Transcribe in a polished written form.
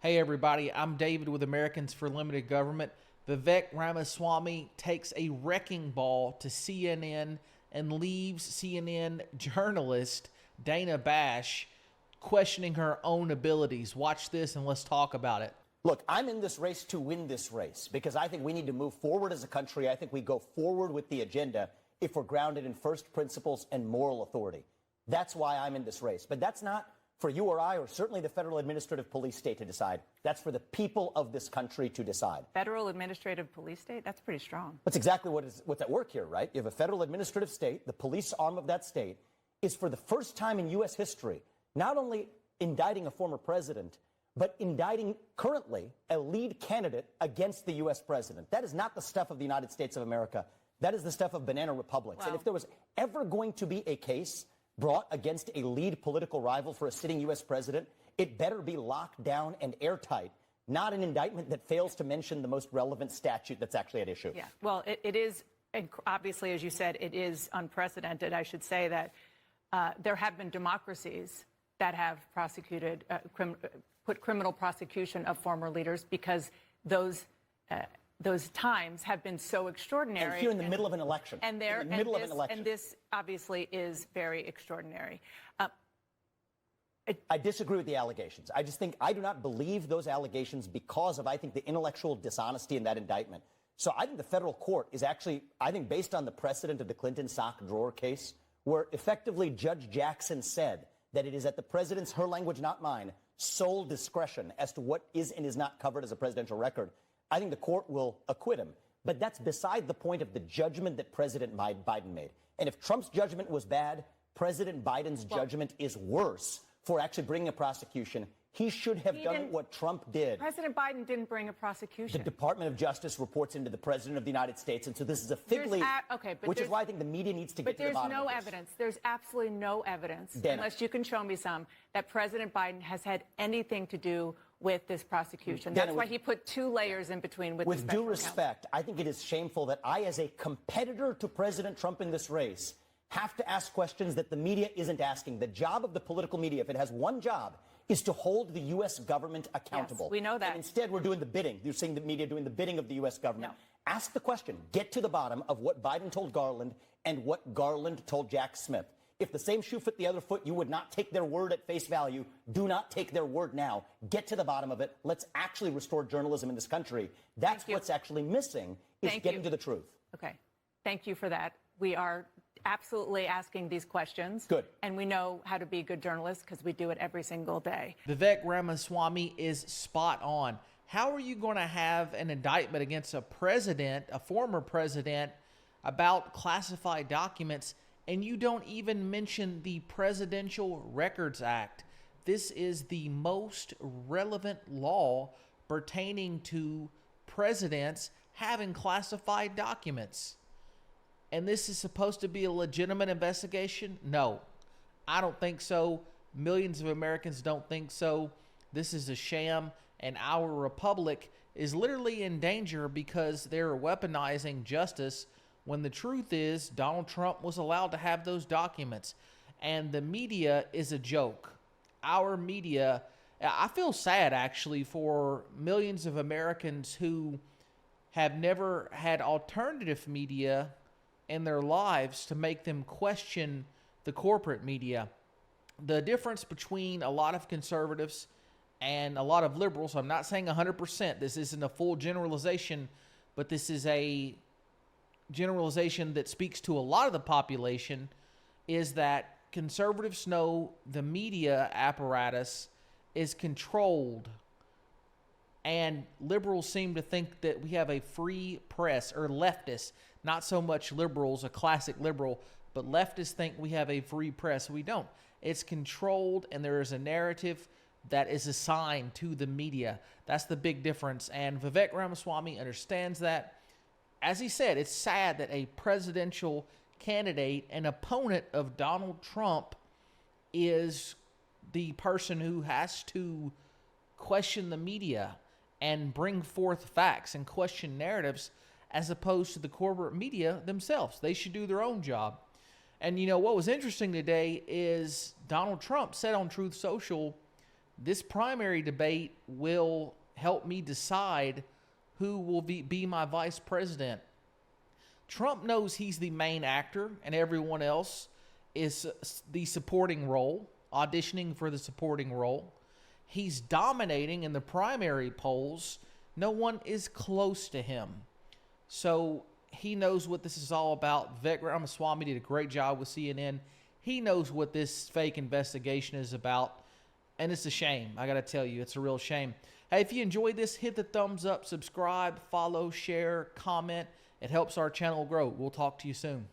Hey everybody, I'm David with Americans for Limited Government. Vivek Ramaswamy takes a wrecking ball to CNN and leaves CNN journalist Dana Bash questioning her own abilities. Watch this and let's talk about it. Look, I'm in this race to win this race because I think we need to move forward as a country. I think we go forward with the agenda if we're grounded in first principles and moral authority. That's why I'm in this race. But that's not for you or I, or certainly the Federal Administrative Police State to decide. That's for the people of this country to decide. Federal Administrative Police State? That's pretty strong. That's exactly what's at work here, right? You have a federal administrative state. The police arm of that state is, for the first time in U.S. history, not only indicting a former president, but indicting currently a lead candidate against the U.S. president. That is not the stuff of the United States of America. That is the stuff of banana republics. Well, and if there was ever going to be a case brought against a lead political rival for a sitting U.S. president, it better be locked down and airtight, not an indictment that fails to mention the most relevant statute that's actually at issue. Yeah, well, it is, obviously, as you said, it is unprecedented. I should say that there have been democracies that have prosecuted, put criminal prosecution of former leaders because those times have been so extraordinary. And here in the middle of an election. And this obviously is very extraordinary. I disagree with the allegations. I just think I do not believe those allegations because of, I think, the intellectual dishonesty in that indictment. So I think the federal court is actually, I think, based on the precedent of the Clinton sock drawer case, where effectively Judge Jackson said that it is at the president's, her language, not mine, sole discretion as to what is and is not covered as a presidential record. I think the court will acquit him. But that's beside the point of the judgment that President Biden made. And if Trump's judgment was bad, President Biden's judgment is worse for actually bringing a prosecution. He should have done what Trump did. President Biden didn't bring a prosecution. The Department of Justice reports into the President of the United States, and so this is a fig leaf, which is why I think the media needs to get to the bottom of this. But there's no evidence. There's absolutely no evidence, unless you can show me some, that President Biden has had anything to do with this prosecution. That's why he put 2 layers in between with due respect, I think it is shameful that I, as a competitor to President Trump in this race, have to ask questions that the media isn't asking. The job of the political media, if it has one job, is to hold the U.S. government accountable. Yes, we know that. And instead, we're doing the bidding. You're seeing the media doing the bidding of the U.S. government. No. Ask the question. Get to the bottom of what Biden told Garland and what Garland told Jack Smith. If the same shoe fit the other foot, you would not take their word at face value. Do not take their word now. Get to the bottom of it. Let's actually restore journalism in this country. That's what's actually missing, is getting to the truth. Okay. Thank you for that. We are absolutely asking these questions. Good. And we know how to be good journalists because we do it every single day. Vivek Ramaswamy is spot on. How are you going to have an indictment against a president, a former president, about classified documents, and you don't even mention the Presidential Records Act? This is the most relevant law pertaining to presidents having classified documents. And this is supposed to be a legitimate investigation? No, I don't think so. Millions of Americans don't think so. This is a sham, and our republic is literally in danger because they're weaponizing justice when the truth is Donald Trump was allowed to have those documents. And the media is a joke. Our media, I feel sad actually for millions of Americans who have never had alternative media in their lives to make them question the corporate media. The difference between a lot of conservatives and a lot of liberals, I'm not saying 100%, this isn't a full generalization, but this is a generalization that speaks to a lot of the population, is that conservatives know the media apparatus is controlled, and liberals seem to think that we have a free press, or leftists, not so much liberals, a classic liberal, but leftists think we have a free press. We don't. It's controlled, and there is a narrative that is assigned to the media. That's the big difference, and Vivek Ramaswamy understands that. As he said, it's sad that a presidential candidate, an opponent of Donald Trump, is the person who has to question the media and bring forth facts and question narratives, as opposed to the corporate media themselves. They should do their own job. And you know what was interesting today is Donald Trump said on Truth Social This primary debate will help me decide who will be my vice president. Trump knows he's the main actor and everyone else is the supporting role, auditioning for the supporting role. He's dominating in the primary polls. No one is close to him. So he knows what this is all about. Vivek Ramaswamy did a great job with CNN. He knows what this fake investigation is about. And it's a shame. I got to tell you, it's a real shame. Hey, if you enjoyed this, hit the thumbs up, subscribe, follow, share, comment. It helps our channel grow. We'll talk to you soon.